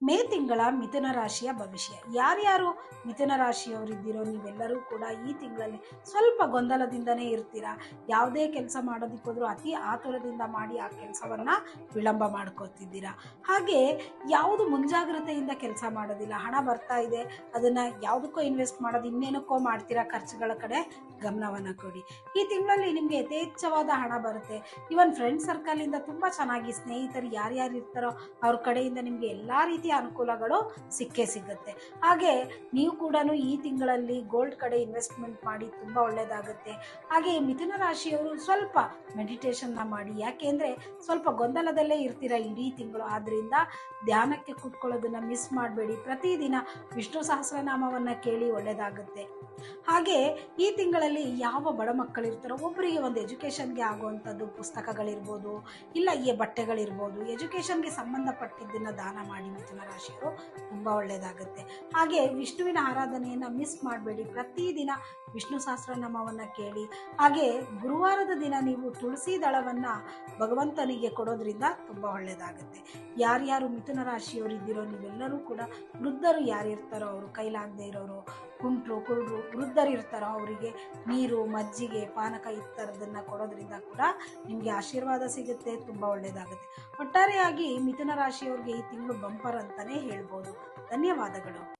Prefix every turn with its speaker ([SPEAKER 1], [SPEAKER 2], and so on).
[SPEAKER 1] ಮೇ ತಿಂಗಳ ಮಿಥುನ ರಾಶಿಯ ಭವಿಷ್ಯ. ಯಾರ್ಯಾರು ಮಿಥುನ ರಾಶಿಯವರಿದ್ದೀರೋ ನೀವೆಲ್ಲರೂ ಕೂಡ ಈ ತಿಂಗಳಲ್ಲಿ ಸ್ವಲ್ಪ ಗೊಂದಲದಿಂದನೇ ಇರ್ತೀರಾ. ಯಾವುದೇ ಕೆಲಸ ಮಾಡೋದಕ್ಕೋದ್ರೂ ಅತಿ ಆತುರದಿಂದ ಮಾಡಿ ಆ ಕೆಲಸವನ್ನು ವಿಳಂಬ ಮಾಡ್ಕೋತಿದ್ದೀರಾ. ಹಾಗೆ ಯಾವುದು ಮುಂಜಾಗ್ರತೆಯಿಂದ ಕೆಲಸ ಮಾಡೋದಿಲ್ಲ. ಹಣ ಬರ್ತಾ ಇದೆ, ಅದನ್ನು ಯಾವುದಕ್ಕೋ ಇನ್ವೆಸ್ಟ್ ಮಾಡೋದು, ಇನ್ನೇನಕ್ಕೋ ಮಾಡ್ತೀರಾ. ಖರ್ಚುಗಳ ಕಡೆ ಗಮನವನ್ನು ಕೊಡಿ. ಈ ತಿಂಗಳಲ್ಲಿ ನಿಮಗೆ ಯಥೇಚ್ಛವಾದ ಹಣ ಬರುತ್ತೆ. ಇವನ್ ಫ್ರೆಂಡ್ ಸರ್ಕಲಿಂದ ತುಂಬ ಚೆನ್ನಾಗಿ, ಸ್ನೇಹಿತರು ಯಾರ್ಯಾರು ಇರ್ತಾರೋ ಅವ್ರ ಕಡೆಯಿಂದ ನಿಮಗೆ ಎಲ್ಲ ರೀತಿಯ ಅನುಕೂಲಗಳು ಸಿಕ್ಕೇ ಸಿಗುತ್ತೆ. ಹಾಗೆ ನೀವು ಕೂಡ ಈ ತಿಂಗಳಲ್ಲಿ ಗೋಲ್ಡ್ ಕಡೆ ಇನ್ವೆಸ್ಟ್ಮೆಂಟ್ ಮಾಡಿ ತುಂಬ ಒಳ್ಳೆಯದಾಗುತ್ತೆ. ಹಾಗೆ ಮಿಥುನ ರಾಶಿಯವರು ಸ್ವಲ್ಪ ಮೆಡಿಟೇಷನ್ನ ಮಾಡಿ. ಯಾಕೆಂದರೆ ಸ್ವಲ್ಪ ಗೊಂದಲದಲ್ಲೇ ಇರ್ತೀರ ಇಡೀ ತಿಂಗಳು. ಆದ್ದರಿಂದ ಧ್ಯಾನಕ್ಕೆ ಕೂತ್ಕೊಳ್ಳೋದನ್ನು ಮಿಸ್ ಮಾಡಬೇಡಿ. ಪ್ರತಿದಿನ ವಿಷ್ಣು ಸಹಸ್ರನಾಮವನ್ನು ಕೇಳಿ, ಒಳ್ಳೆಯದಾಗುತ್ತೆ. ಹಾಗೆ ಈ ತಿಂಗಳಲ್ಲಿ ಯಾವ ಬಡ ಮಕ್ಕಳಿರ್ತಾರೋ ಒಬ್ಬರಿಗೆ ಒಂದು ಎಜುಕೇಷನ್ಗೆ ಆಗುವಂಥದ್ದು ಪುಸ್ತಕಗಳಿರ್ಬೋದು, ಇಲ್ಲ ಈ ಬಟ್ಟೆಗಳಿರ್ಬೋದು, ಎಜುಕೇಷನ್ಗೆ ಸಂಬಂಧಪಟ್ಟಿದ್ದನ್ನು ದಾನ ಮಾಡಿ. ಮಿಥುನ ರಾಶಿಯವರು ತುಂಬ ಒಳ್ಳೆಯದಾಗುತ್ತೆ. ಹಾಗೆ ವಿಷ್ಣುವಿನ ಆರಾಧನೆಯನ್ನು ಮಿಸ್ ಮಾಡಬೇಡಿ. ಪ್ರತಿದಿನ ವಿಷ್ಣು ಸಹಸ್ರನಾಮವನ್ನು ಕೇಳಿ. ಹಾಗೆ ಗುರುವಾರದ ದಿನ ನೀವು ತುಳಸಿ ದಳವನ್ನು ಭಗವಂತನಿಗೆ ಕೊಡೋದ್ರಿಂದ ತುಂಬ ಒಳ್ಳೆಯದಾಗುತ್ತೆ. ಯಾರ್ಯಾರು ಮಿಥುನ ರಾಶಿಯವರು ಇದ್ದೀರೋ ನೀವೆಲ್ಲರೂ ಕೂಡ, ವೃದ್ಧರು ಯಾರಿರ್ತಾರೋ ಅವರು, ಕೈಲಾಗದೇ ಇರೋರು, ಕುಂಟ್ರು ಕುರುಡ್ರು ವೃದ್ಧರು ಇರ್ತಾರೋ ಅವರಿಗೆ ನೀರು, ಮಜ್ಜಿಗೆ, ಪಾನಕ ಈ ಥರದನ್ನು ಕೊಡೋದ್ರಿಂದ ಕೂಡ ನಿಮಗೆ ಆಶೀರ್ವಾದ ಸಿಗುತ್ತೆ, ತುಂಬ ಒಳ್ಳೆಯದಾಗುತ್ತೆ. ಒಟ್ಟಾರೆಯಾಗಿ ಮಿಥುನ ರಾಶಿಯವ್ರಿಗೆ ಈ ತಿಂಗಳು ಬಂಪರ್ ಅಂತಲೇ ಹೇಳ್ಬೋದು. ಧನ್ಯವಾದಗಳು.